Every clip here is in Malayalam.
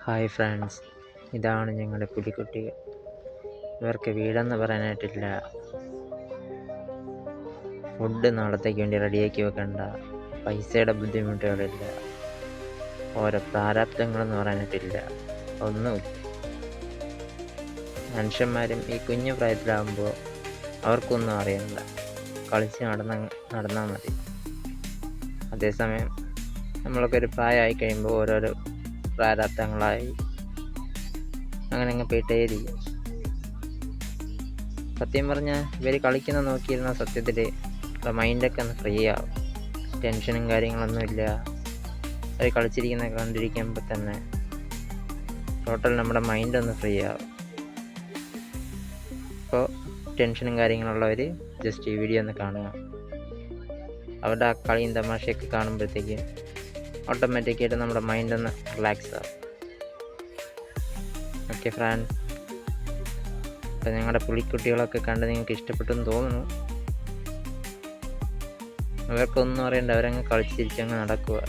ഹായ് ഫ്രണ്ട്സ്, ഇതാണ് ഞങ്ങളുടെ പുലിക്കുട്ടികൾ. ഇവർക്ക് വീടെന്ന് പറയാനായിട്ടില്ല, ഫുഡ് നാളത്തേക്ക് വേണ്ടി റെഡിയാക്കി വെക്കണ്ട, പൈസയുടെ ബുദ്ധിമുട്ടുകളില്ല, ഓരോ പ്രാരാബ്ദങ്ങളെന്ന് പറയാനായിട്ടില്ല, ഒന്നുമില്ല. മനുഷ്യന്മാരും ഈ കുഞ്ഞു പ്രായത്തിലാകുമ്പോൾ അവർക്കൊന്നും അറിയണ്ട, കളിച്ച് നടന്നാൽ മതി. അതേസമയം നമ്മളൊക്കെ ഒരു പ്രായമായി കഴിയുമ്പോൾ ഓരോരോ പ്രാരാബ്ദങ്ങളായി അങ്ങനെ അങ്ങ് പോയിട്ടേയിരിക്കും. സത്യം പറഞ്ഞാൽ ഇവർ കളിക്കുന്ന നോക്കിയിരുന്ന സത്യത്തിൽ മൈൻഡൊക്കെ ഒന്ന് ഫ്രീ ആവും. ടെൻഷനും കാര്യങ്ങളൊന്നുമില്ല. അവർ കളിച്ചിരിക്കുന്ന കണ്ടിരിക്കുമ്പോൾ തന്നെ ടോട്ടൽ നമ്മുടെ മൈൻഡൊന്ന് ഫ്രീ ആവും. അപ്പോൾ ടെൻഷനും കാര്യങ്ങളുള്ളവർ ജസ്റ്റ് ഈ വീഡിയോ ഒന്ന് കാണുക. അവരുടെ ആ കളിയും തമാശയൊക്കെ കാണുമ്പോഴത്തേക്ക് ഓട്ടോമാറ്റിക്കായിട്ട് നമ്മുടെ മൈൻഡൊന്ന് റിലാക്സ് ആവും. ഓക്കെ ഫ്രണ്ട്സ്, അപ്പോൾ ഞങ്ങളുടെ പുലിക്കുട്ടികളൊക്കെ കണ്ട് നിങ്ങൾക്ക് ഇഷ്ടപ്പെട്ടെന്ന് തോന്നുന്നു. അവർക്കൊന്നും അറിയണ്ട, അവരങ്ങ് കളിച്ചിരിച്ചങ്ങ് നടക്കുക.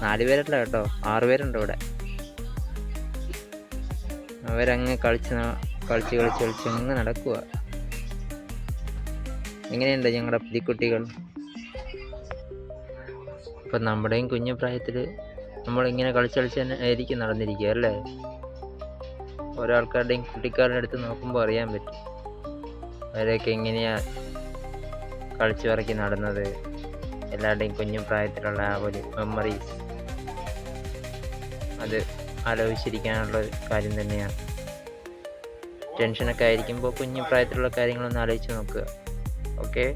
4 പേരല്ല കേട്ടോ, 6 പേരുണ്ട് ഇവിടെ. അവരങ്ങ് കളിച്ച് അങ്ങ് നടക്കുക. എങ്ങനെയുണ്ട് ഞങ്ങളുടെ പുലിക്കുട്ടികൾ? ഇപ്പം നമ്മുടെയും കുഞ്ഞു പ്രായത്തിൽ നമ്മളിങ്ങനെ കളിച്ച് തന്നെ ആയിരിക്കും നടന്നിരിക്കുക അല്ലേ? ഓരോ ആൾക്കാരുടെയും കുട്ടിക്കാരുടെ അടുത്ത് നോക്കുമ്പോൾ അറിയാൻ പറ്റും അവരൊക്കെ എങ്ങനെയാണ് കളിച്ചു പറക്കി നടന്നത്. എല്ലാവരുടെയും കുഞ്ഞു പ്രായത്തിലുള്ള ആ ഒരു മെമ്മറീസ്, അത് ആലോചിച്ചിരിക്കാനുള്ള ഒരു കാര്യം തന്നെയാണ്. ടെൻഷനൊക്കെ ആയിരിക്കുമ്പോൾ കുഞ്ഞു പ്രായത്തിലുള്ള കാര്യങ്ങളൊന്ന് ആലോചിച്ച് നോക്കുക. ഓക്കെ.